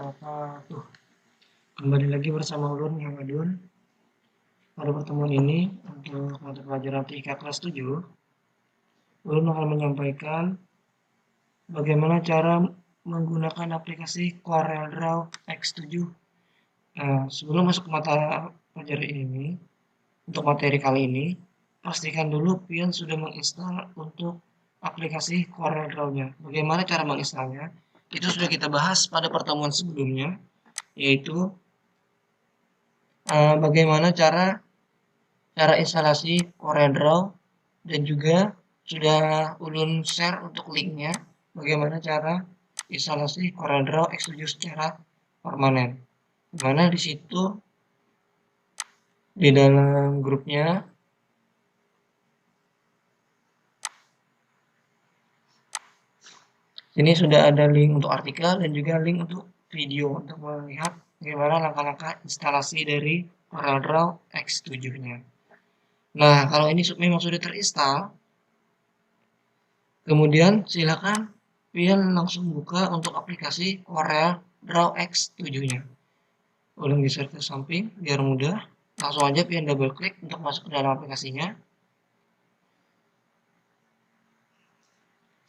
wabarakatuh. Kembali lagi bersama Ulun yang Adun. Pada pertemuan ini untuk mata pelajaran TIK kelas 7, Ulun akan menyampaikan bagaimana cara menggunakan aplikasi CorelDRAW X7. Nah, sebelum masuk ke mata pelajaran ini, untuk materi kali ini, pastikan dulu pian sudah menginstal untuk aplikasi CorelDRAW-nya. Bagaimana cara menginstalnya? Itu sudah kita bahas pada pertemuan sebelumnya, yaitu bagaimana cara instalasi CorelDRAW, dan juga sudah Ulun share untuk linknya bagaimana cara instalasi CorelDRAW X7 secara permanen. Dimana di situ di dalam grupnya ini sudah ada link untuk artikel dan juga link untuk video untuk melihat bagaimana langkah-langkah instalasi dari CorelDRAW X7-nya. Nah, kalau ini memang sudah terinstall, kemudian silakan pian langsung buka untuk aplikasi CorelDRAW X7-nya. Ulun geser ke samping biar mudah. Langsung aja pian double klik untuk masuk ke dalam aplikasinya.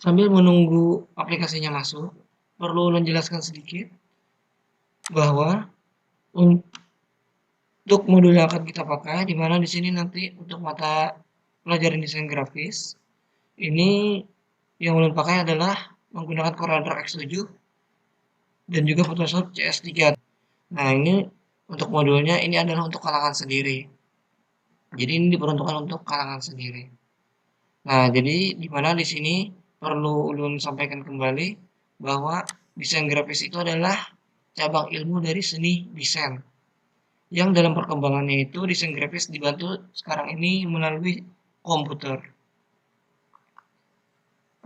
Sambil menunggu aplikasinya masuk, perlu ulun jelaskan sedikit bahwa untuk modul yang akan kita pakai, di mana di sini nanti untuk mata pelajaran desain grafis, ini yang ulun pakai adalah menggunakan CorelDRAW X7 dan juga Photoshop CS3. Nah, ini untuk modulnya ini adalah untuk kalangan sendiri. Jadi ini diperuntukkan untuk kalangan sendiri. Nah, jadi di mana di sini perlu ulun sampaikan kembali bahwa desain grafis itu adalah cabang ilmu dari seni desain. Yang dalam perkembangannya itu desain grafis dibantu sekarang ini melalui komputer.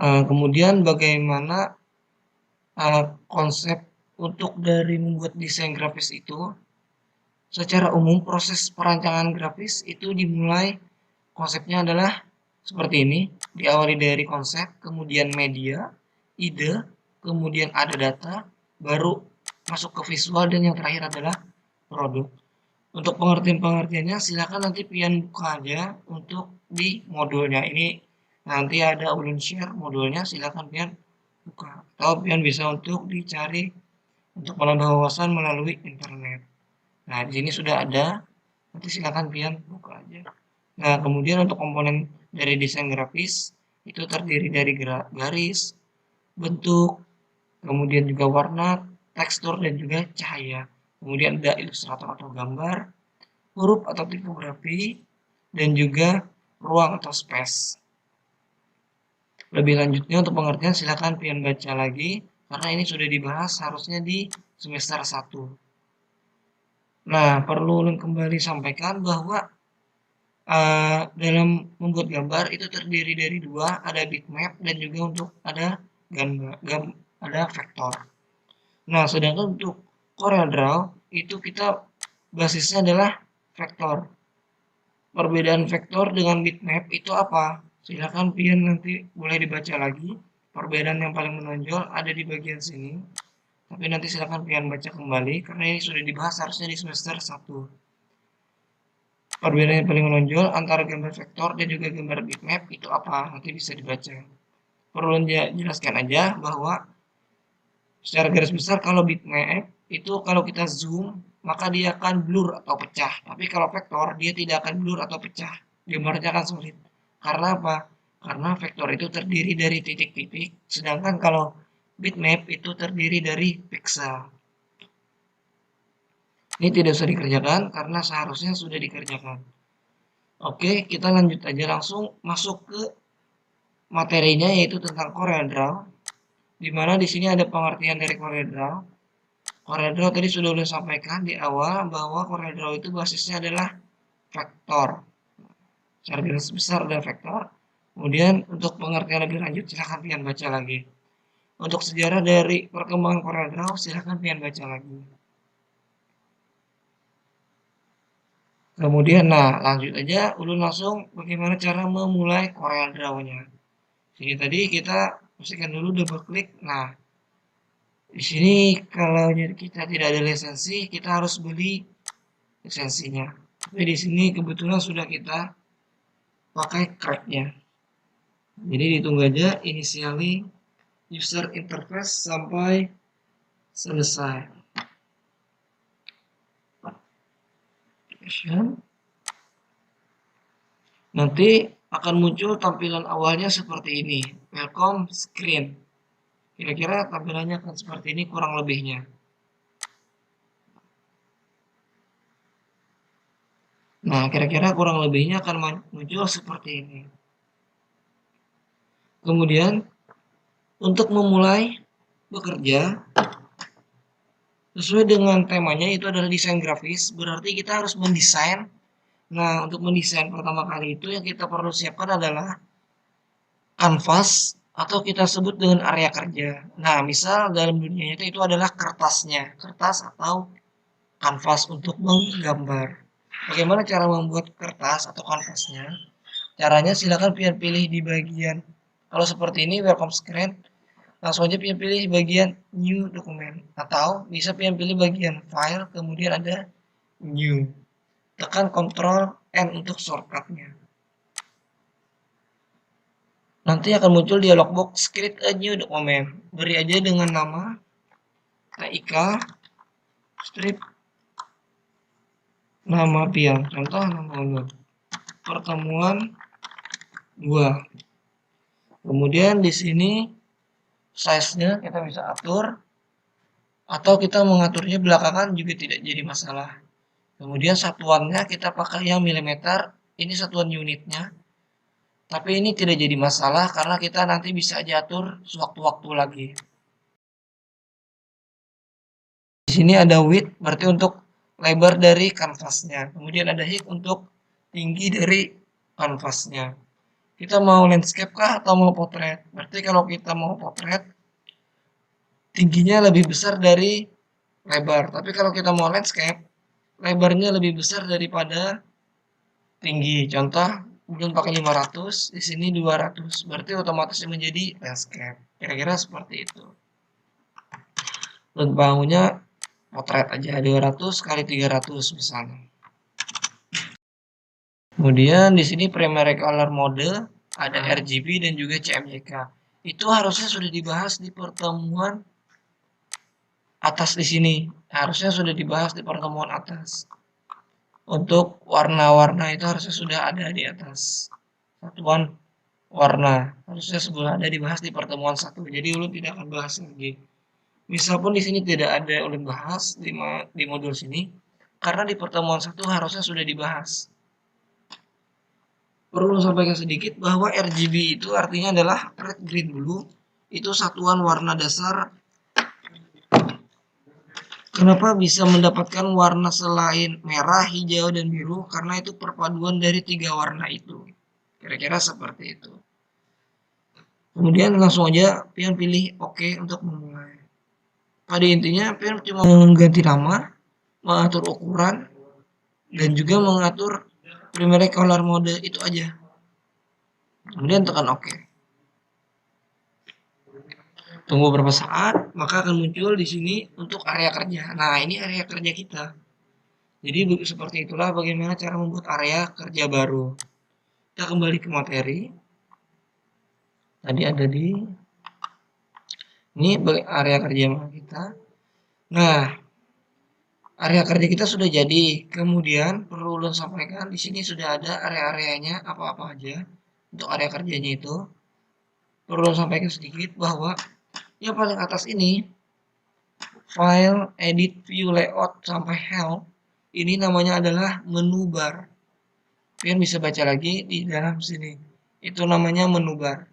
Kemudian bagaimana konsep untuk dari membuat desain grafis itu, secara umum proses perancangan grafis itu dimulai, konsepnya adalah seperti ini, diawali dari konsep, kemudian media, ide, kemudian ada data, baru masuk ke visual, dan yang terakhir adalah produk. Untuk pengertian-pengertiannya silakan nanti pian buka aja untuk di modulnya. Ini nanti ada ulun share modulnya, silakan pian buka. Atau pian bisa untuk dicari untuk menambah wawasan melalui internet. Nah, di sini sudah ada. Nanti silakan pian buka aja. Nah, kemudian untuk komponen dari desain grafis itu terdiri dari garis, bentuk, kemudian juga warna, tekstur, dan juga cahaya. Kemudian ada ilustrator atau gambar, huruf atau tipografi, dan juga ruang atau space. Lebih lanjutnya untuk pengertian silakan pian baca lagi karena ini sudah dibahas harusnya di semester 1. Nah, perlu kembali sampaikan bahwa dalam membuat gambar itu terdiri dari dua, ada bitmap dan juga untuk ada ada vektor. Nah, sedangkan untuk CorelDRAW itu kita basisnya adalah vektor. Perbedaan vektor dengan bitmap itu apa? Silakan pian nanti boleh dibaca lagi. Perbedaan yang paling menonjol ada di bagian sini. Tapi nanti silakan pian baca kembali karena ini sudah dibahas harusnya di semester 1. Perbedaan yang paling menonjol antara gambar vektor dan juga gambar bitmap itu apa? Nanti bisa dibaca. Perlu jelaskan aja bahwa secara garis besar kalau bitmap itu kalau kita zoom maka dia akan blur atau pecah. Tapi kalau vektor dia tidak akan blur atau pecah. Gambarnya akan solid. Karena apa? Karena vektor itu terdiri dari titik-titik, sedangkan kalau bitmap itu terdiri dari pixel. Ini tidak usah dikerjakan karena seharusnya sudah dikerjakan. Oke, kita lanjut aja langsung masuk ke materinya yaitu tentang CorelDRAW. Di mana di sini ada pengertian dari CorelDRAW. CorelDRAW tadi sudah saya sampaikan di awal bahwa CorelDRAW itu basisnya adalah vektor. Secara garis besar ada vektor. Kemudian untuk pengertian lebih lanjut silahkan pian baca lagi. Untuk sejarah dari perkembangan CorelDRAW silahkan pian baca lagi. Kemudian, nah lanjut aja, ulun langsung bagaimana cara memulai CorelDRAW-nya. Jadi tadi kita pastikan dulu double klik. Nah, Di sini kalau kita tidak ada lisensi, kita harus beli lisensinya. Tapi di sini kebetulan sudah kita pakai cracknya. Jadi ditunggu aja initially user interface sampai selesai. Nanti akan muncul tampilan awalnya seperti ini, welcome screen. Kira-kira tampilannya akan seperti ini kurang lebihnya. Nah, kira-kira kurang lebihnya akan muncul seperti ini. Kemudian, untuk memulai bekerja, sesuai dengan temanya itu adalah desain grafis, berarti kita harus mendesain. Nah, untuk mendesain pertama kali itu yang kita perlu siapkan adalah kanvas atau kita sebut dengan area kerja. Nah, misal dalam dunia itu adalah kertasnya, kertas atau kanvas untuk menggambar. Bagaimana cara membuat kertas atau kanvasnya? Caranya silakan pilih di bagian, kalau seperti ini welcome screen, langsung aja pilih bagian new document, atau bisa pilih bagian file, kemudian ada new. Tekan Ctrl N untuk shortcutnya. Nanti akan muncul dialog box create a new document. Beri aja dengan nama TIK strip nama pian. Contoh nama pertemuan 2. Kemudian di sini size-nya kita bisa atur, atau kita mengaturnya belakangan juga tidak jadi masalah. Kemudian satuannya kita pakai yang milimeter, ini satuan unitnya. Tapi ini tidak jadi masalah karena kita nanti bisa atur sewaktu-waktu lagi. Di sini ada width, berarti untuk lebar dari kanvasnya. Kemudian ada height untuk tinggi dari kanvasnya. Kita mau landscape kah atau mau potret? Berarti kalau kita mau potret, tingginya lebih besar dari lebar. Tapi kalau kita mau landscape, lebarnya lebih besar daripada tinggi. Contoh, mungkin pakai 500, di sini 200. Berarti otomatis menjadi landscape. Kira-kira seperti itu. Dan bangunnya potret aja 200 kali 300 misalnya. Kemudian di sini primary color mode, ada RGB dan juga CMYK. Itu harusnya sudah dibahas di pertemuan atas di sini. Harusnya sudah dibahas di pertemuan atas. Untuk warna-warna itu harusnya sudah ada di atas. Satuan warna harusnya sudah ada dibahas di pertemuan 1. Jadi ulun tidak akan bahas lagi. Misal pun di sini tidak ada ulun bahas di modul sini, karena di pertemuan 1 harusnya sudah dibahas. Perlu sampaikan sedikit bahwa RGB itu artinya adalah red, green, blue. Itu satuan warna dasar. Kenapa bisa mendapatkan warna selain merah, hijau, dan biru? Karena itu perpaduan dari 3 warna itu. Kira-kira seperti itu. Kemudian langsung aja pian pilih OK untuk memulai. Pada intinya pian cuma mengganti nama, mengatur ukuran, dan juga mengatur primary color mode itu aja. Kemudian tekan OK. Tunggu beberapa saat, maka akan muncul di sini untuk area kerja. Nah, ini area kerja kita. Jadi seperti itulah bagaimana cara membuat area kerja baru. Kita kembali ke materi. Tadi ada di ini area kerja kita. Nah, area kerja kita sudah jadi. Kemudian perlu ulun sampaikan di sini sudah ada area-areanya apa-apa aja untuk area kerjanya itu. Perlu sampaikan sedikit bahwa yang paling atas ini file, edit, view, layout sampai help ini namanya adalah menu bar. Kalian bisa baca lagi di dalam sini. Itu namanya menu bar.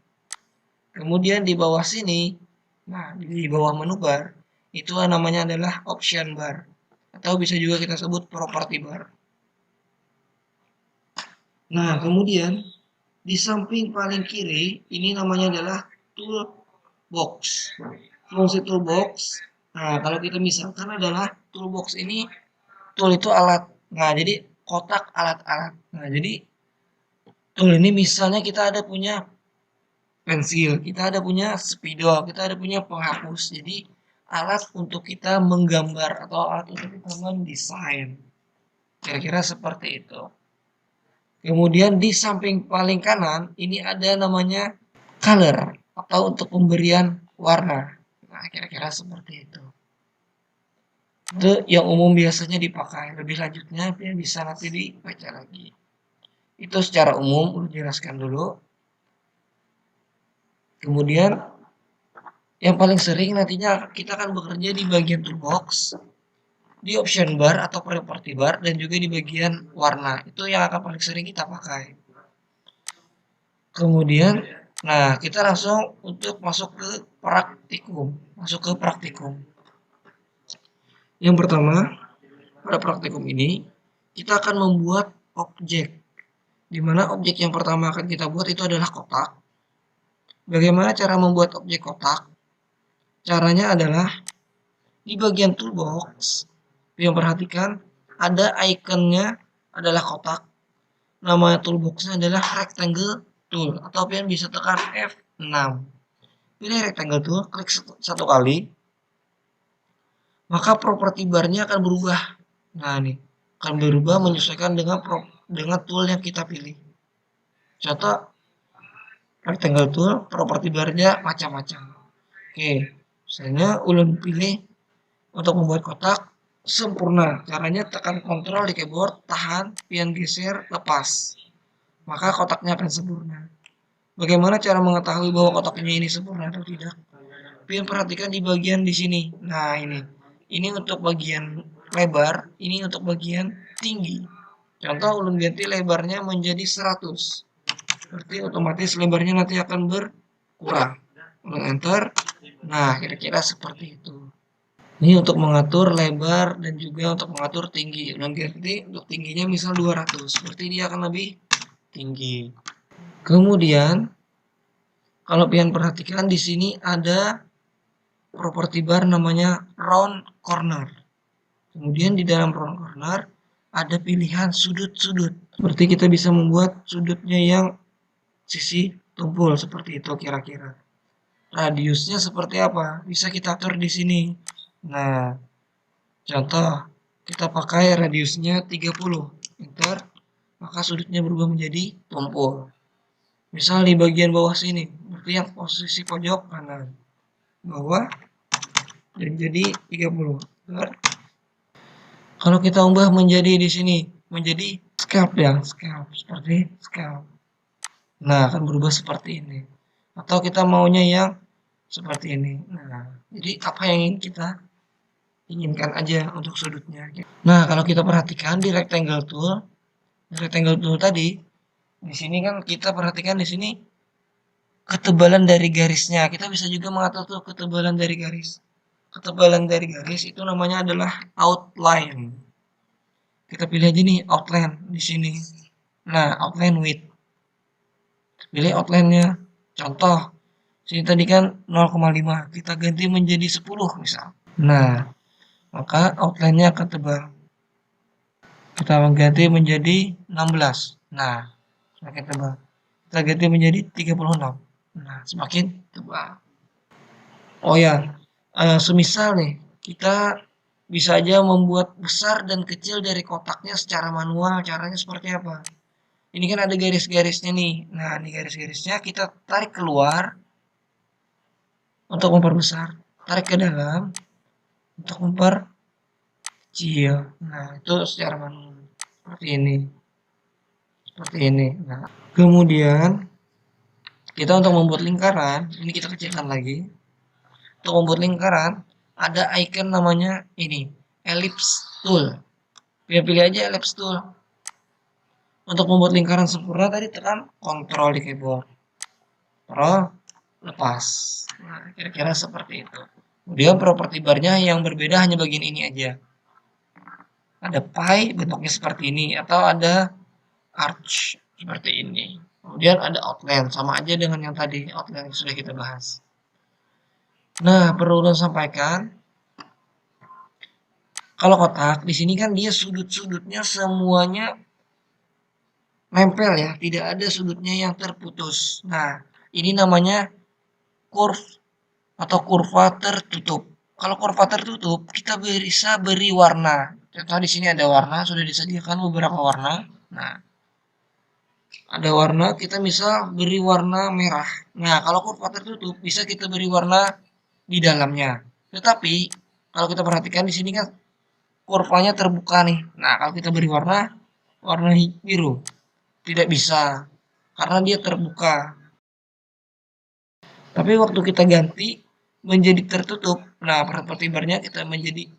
Kemudian di bawah sini, nah di bawah menu bar itu namanya adalah option bar. Atau bisa juga kita sebut property bar. Nah, kemudian di samping paling kiri ini namanya adalah toolbox. Fungsi toolbox. Nah, kalau kita misalkan adalah toolbox ini, tool itu alat. Nah, jadi kotak alat-alat. Nah, jadi tool ini misalnya kita ada punya pensil, kita ada punya spidol, kita ada punya penghapus. Jadi alat untuk kita menggambar atau alat untuk kita mendesain. Kira-kira seperti itu. Kemudian di samping paling kanan ini ada namanya color atau untuk pemberian warna. Nah, kira-kira seperti itu. Itu yang umum biasanya dipakai. Lebih lanjutnya bisa nanti dibaca lagi. Itu secara umum jelaskan dulu. Kemudian yang paling sering nantinya kita akan bekerja di bagian toolbox, di option bar atau property bar, dan juga di bagian warna. Itu yang akan paling sering kita pakai. Kemudian, nah kita langsung untuk masuk ke praktikum. Yang pertama, pada praktikum ini kita akan membuat objek. Di mana objek yang pertama akan kita buat itu adalah kotak. Bagaimana cara membuat objek kotak? Caranya adalah di bagian toolbox. Yang perhatikan ada ikonnya adalah kotak. Nama toolboxnya adalah rectangle tool atau kalian bisa tekan F6. Pilih rectangle tool, klik satu kali. Maka properti barnya akan berubah. Nah, ini akan berubah menyesuaikan dengan tool yang kita pilih. Contoh rectangle tool, properti barnya macam-macam. Oke, misalnya ulun pilih untuk membuat kotak sempurna. Caranya tekan kontrol di keyboard, tahan, pian geser, lepas. Maka kotaknya akan sempurna. Bagaimana cara mengetahui bahwa kotaknya ini sempurna atau tidak? Pian perhatikan di bagian di sini. Nah, ini untuk bagian lebar, ini untuk bagian tinggi. Contoh ulun ganti lebarnya menjadi 100. Berarti otomatis lebarnya nanti akan berkurang. Ulun enter. Nah, kira-kira seperti itu. Ini untuk mengatur lebar dan juga untuk mengatur tinggi. Ulun ganti untuk tingginya misal 200. Berarti dia akan lebih tinggi. Kemudian kalau pian perhatikan di sini ada property bar namanya round corner. Kemudian di dalam round corner ada pilihan sudut-sudut. Seperti kita bisa membuat sudutnya yang sisi tumpul seperti itu kira-kira. Radiusnya seperti apa? Bisa kita atur di sini. Nah, contoh kita pakai radiusnya 30. Enter, maka sudutnya berubah menjadi tumpul. Misal di bagian bawah sini, berarti yang posisi pojok kanan. Bawah dan jadi 30. Kalau kita ubah menjadi di sini menjadi scalp ya, seperti scalp. Nah, akan berubah seperti ini. Atau kita maunya yang seperti ini. Nah, jadi apa yang ingin kita inginkan aja untuk sudutnya. Nah, kalau kita perhatikan di rectangle tool tadi, di sini kan kita perhatikan di sini ketebalan dari garisnya. Kita bisa juga mengatur tuh ketebalan dari garis. Ketebalan dari garis itu namanya adalah outline. Kita pilih aja nih outline di sini. Nah, outline width. Pilih outline-nya. Contoh, sini tadi kan 0,5. Kita ganti menjadi 10 misal. Nah, maka outline-nya akan tebal. Kita ganti menjadi 16. Nah, semakin tebal. Kita ganti menjadi 36. Nah, semakin tebal. Oh ya, semisal nih, kita bisa aja membuat besar dan kecil dari kotaknya secara manual. Caranya seperti apa? Ini kan ada garis-garisnya nih. Nah, ini garis-garisnya kita tarik keluar untuk memperbesar. Tarik ke dalam untuk memperkecil. Nah, itu secara manual. Seperti ini. Seperti ini. Nah, kemudian kita untuk membuat lingkaran, ini kita kecilkan lagi. Untuk membuat lingkaran, ada icon namanya ini, ellipse tool. Pilih aja ellipse tool. Untuk membuat lingkaran sempurna tadi tekan kontrol di keyboard. Kontrol, lepas. Nah, kira-kira seperti itu. Kemudian properti barnya yang berbeda hanya bagian ini aja. Ada pie bentuknya seperti ini atau ada arch seperti ini. Kemudian ada outline sama aja dengan yang tadi outline yang sudah kita bahas. Nah, perlu sampaikan kalau kotak di sini kan dia sudut-sudutnya semuanya nempel ya, tidak ada sudutnya yang terputus. Nah, ini namanya curve atau kurva tertutup. Kalau kurva tertutup, kita bisa beri warna. Contoh di sini ada warna, sudah disediakan beberapa warna. Nah, ada warna, kita bisa beri warna merah. Nah, kalau kurva tertutup, bisa kita beri warna di dalamnya. Tetapi, kalau kita perhatikan di sini kan kurvanya terbuka nih. Nah, kalau kita beri warna, warna biru. Tidak bisa, karena dia terbuka. Tapi waktu kita ganti menjadi tertutup, nah properti barnya kita menjadi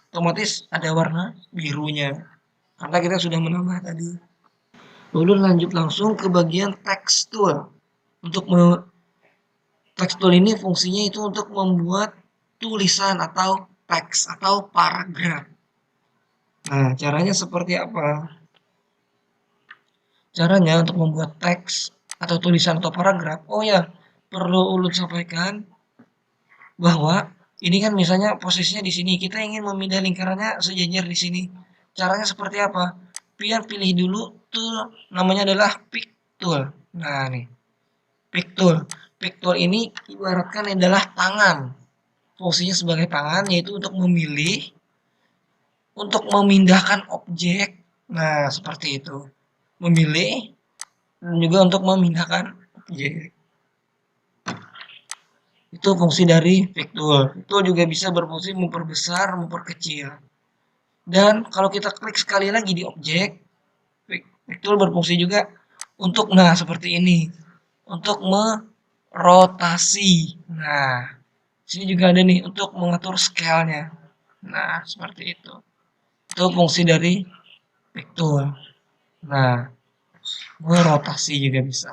otomatis ada warna birunya. Karena kita sudah menambah tadi. Lalu lanjut langsung ke bagian tekstur. Untuk tekstur ini fungsinya itu untuk membuat tulisan atau teks atau paragraf. Nah, caranya seperti apa? Caranya untuk membuat teks atau tulisan atau paragraf. Oh ya, perlu ulun sampaikan bahwa ini kan misalnya posisinya di sini, kita ingin memindah lingkarannya sejajar di sini. Caranya seperti apa? Biar pilih dulu tool, namanya adalah pick tool. Nah, nih, pick tool. Pick tool ini ibaratkan adalah tangan. Fungsinya sebagai tangan yaitu untuk memilih, untuk memindahkan objek. Nah, seperti itu. Memilih dan juga untuk memindahkan objek. Itu fungsi dari pick tool. Itu juga bisa berfungsi memperbesar, memperkecil. Dan kalau kita klik sekali lagi di objek, pick tool berfungsi juga untuk, nah seperti ini, untuk merotasi. Nah, sini juga ada nih untuk mengatur scale-nya. Nah, seperti itu. Itu fungsi dari pick tool. Nah, merotasi juga bisa.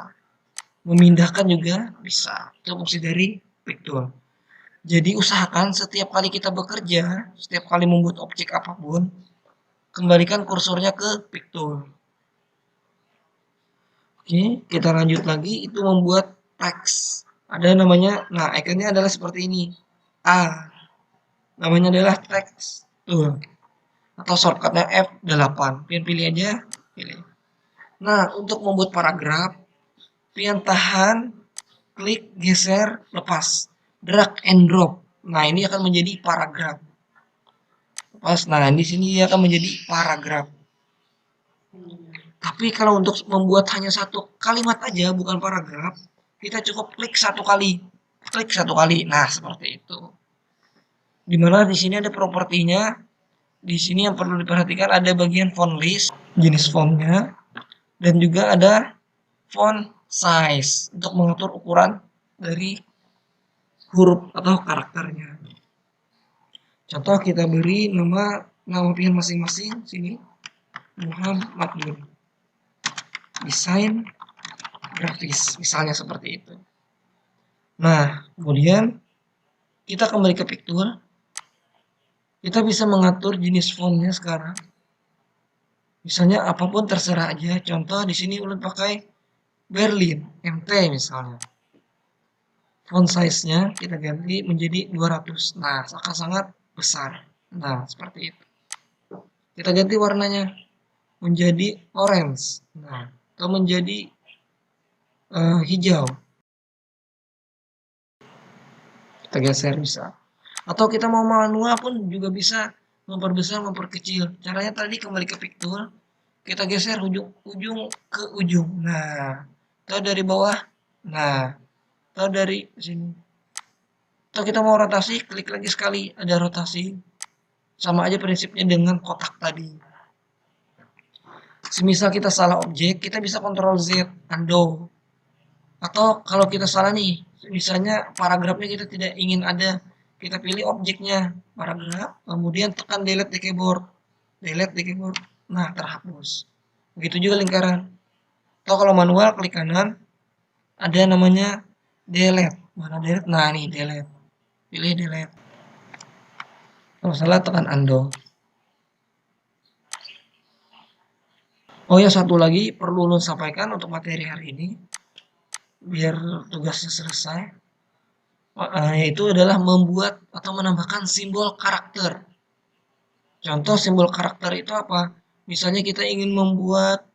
Memindahkan juga bisa. Itu fungsi dari pick tool. Jadi usahakan setiap kali kita bekerja, setiap kali membuat objek apapun, kembalikan kursornya ke pick tool. Oke, kita lanjut lagi, itu membuat teks. Ada namanya, nah ikonnya adalah seperti ini. A, namanya adalah teks tool. Atau shortcutnya F8. Pilih aja, pilih. Nah, untuk membuat paragraf, tahan, klik, geser, lepas. Drag and drop. Nah, ini akan menjadi paragraf. Lepas, nah di sini dia akan menjadi paragraf. Tapi kalau untuk membuat hanya satu kalimat aja, bukan paragraf, kita cukup klik satu kali. Klik satu kali. Nah, seperti itu. Dimana di sini ada propertinya. Di sini yang perlu diperhatikan ada bagian font list, jenis fontnya, dan juga ada font size untuk mengatur ukuran dari huruf atau karakternya. Contoh kita beri nama pilihan masing-masing sini Muhammad Nur. Desain grafis misalnya seperti itu. Nah, kemudian kita kembali ke pick tool. Kita bisa mengatur jenis fontnya sekarang. Misalnya apapun terserah aja. Contoh di sini ulun pakai Berlin MT misalnya. Font size-nya kita ganti menjadi 200. Nah, sangat besar. Nah, seperti itu. Kita ganti warnanya menjadi orange. Nah, atau menjadi hijau. Kita geser bisa. Atau kita mau manual pun juga bisa memperbesar, memperkecil. Caranya tadi kembali ke pick tool, kita geser ujung ke ujung. Nah, atau dari bawah. Nah, atau dari sini. Atau kita mau rotasi, klik lagi sekali, ada rotasi. Sama aja prinsipnya dengan kotak tadi. Semisal kita salah objek, kita bisa Ctrl Z, undo. Atau kalau kita salah nih, misalnya paragrafnya kita tidak ingin ada, kita pilih objeknya, paragraf, kemudian tekan delete di keyboard. Delete di keyboard. Nah, terhapus. Begitu juga lingkaran. Atau kalau manual, klik kanan, ada namanya delete. Mana delete? Nah, nih delete. Pilih delete. Kalau salah, tekan undo. Oh ya, satu lagi perlu ulun sampaikan untuk materi hari ini, biar tugasnya selesai. Yaitu adalah membuat atau menambahkan simbol karakter. Contoh simbol karakter itu apa? Misalnya kita ingin membuat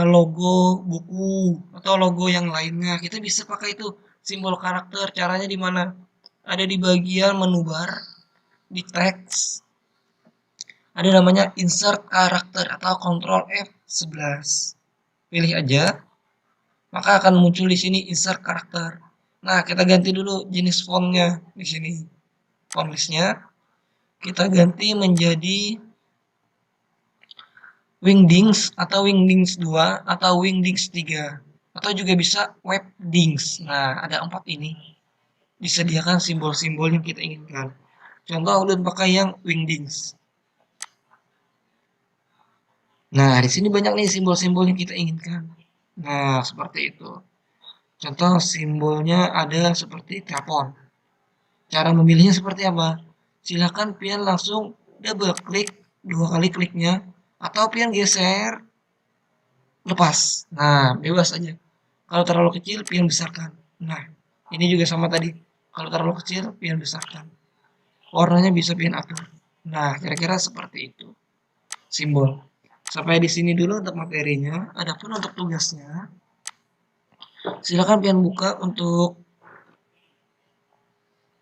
logo buku atau logo yang lainnya, kita bisa pakai itu simbol karakter. Caranya di mana? Ada di bagian menu bar. di teks ada namanya insert karakter atau Ctrl F11. Pilih aja, maka akan muncul di sini insert karakter. Nah, kita ganti dulu jenis fontnya di sini. Font listnya kita ganti menjadi Wingdings atau Wingdings 2 atau Wingdings 3 atau juga bisa Webdings. Nah, ada 4 ini. Disediakan simbol-simbol yang kita inginkan. Contoh ulun pakai yang Wingdings. Nah, di sini banyak nih simbol-simbol yang kita inginkan. Nah, seperti itu. Contoh simbolnya ada seperti telepon. Cara memilihnya seperti apa? Silahkan pian langsung double klik, 2 kali kliknya, atau pian geser, lepas. Nah, bebas aja. Kalau terlalu kecil, pian besarkan. Nah, ini juga sama tadi. Kalau terlalu kecil, pian besarkan. Warnanya bisa pian atur. Nah, kira-kira seperti itu. Simbol. Sampai di sini dulu untuk materinya. Adapun untuk tugasnya, silakan pian buka untuk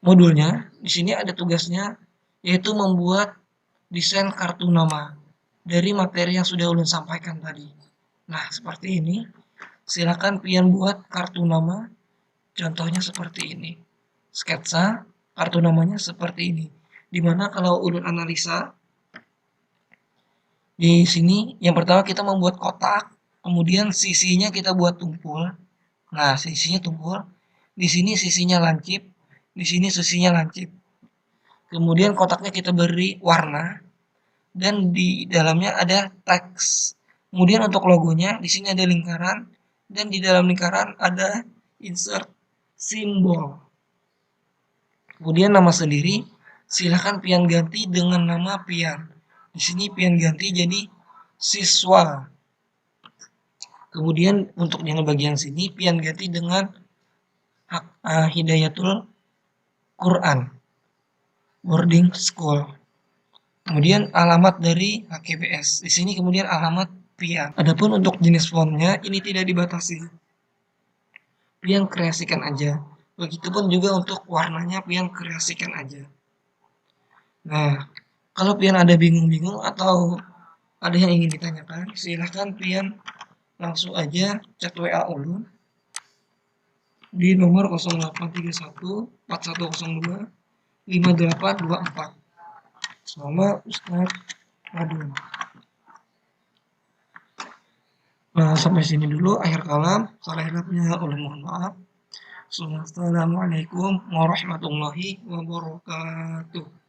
modulnya. Di sini ada tugasnya, yaitu membuat desain kartu nama dari materi yang sudah ulun sampaikan tadi. Nah, seperti ini. Silakan pian buat kartu nama. Contohnya seperti ini. Sketsa kartu namanya seperti ini. Dimana kalau ulun analisa di sini yang pertama kita membuat kotak, kemudian sisinya kita buat tumpul. Nah, sisinya tumpul. Di sini sisinya lancip, di sini sisinya lancip. Kemudian kotaknya kita beri warna dan di dalamnya ada teks. Kemudian untuk logonya di sini ada lingkaran dan di dalam lingkaran ada insert simbol. Kemudian nama sendiri silahkan pian ganti dengan nama pian. Di sini pian ganti jadi siswa. Kemudian untuk yang bagian sini pian ganti dengan Hidayatul Quran boarding school. Kemudian alamat dari HKBS. Di sini kemudian alamat pian. Adapun untuk jenis fontnya ini tidak dibatasi. Pian kreasikan aja. Begitupun juga untuk warnanya pian kreasikan aja. Nah, kalau pian ada bingung-bingung atau ada yang ingin ditanyakan, silahkan pian langsung aja chat WA ulun di nomor 0831 4102 5824. Sama Ustaz Radun. Nah, sampai sini dulu akhir kalam. Salah hilapnya ulun mohon maaf. Assalamualaikum warahmatullahi wabarakatuh.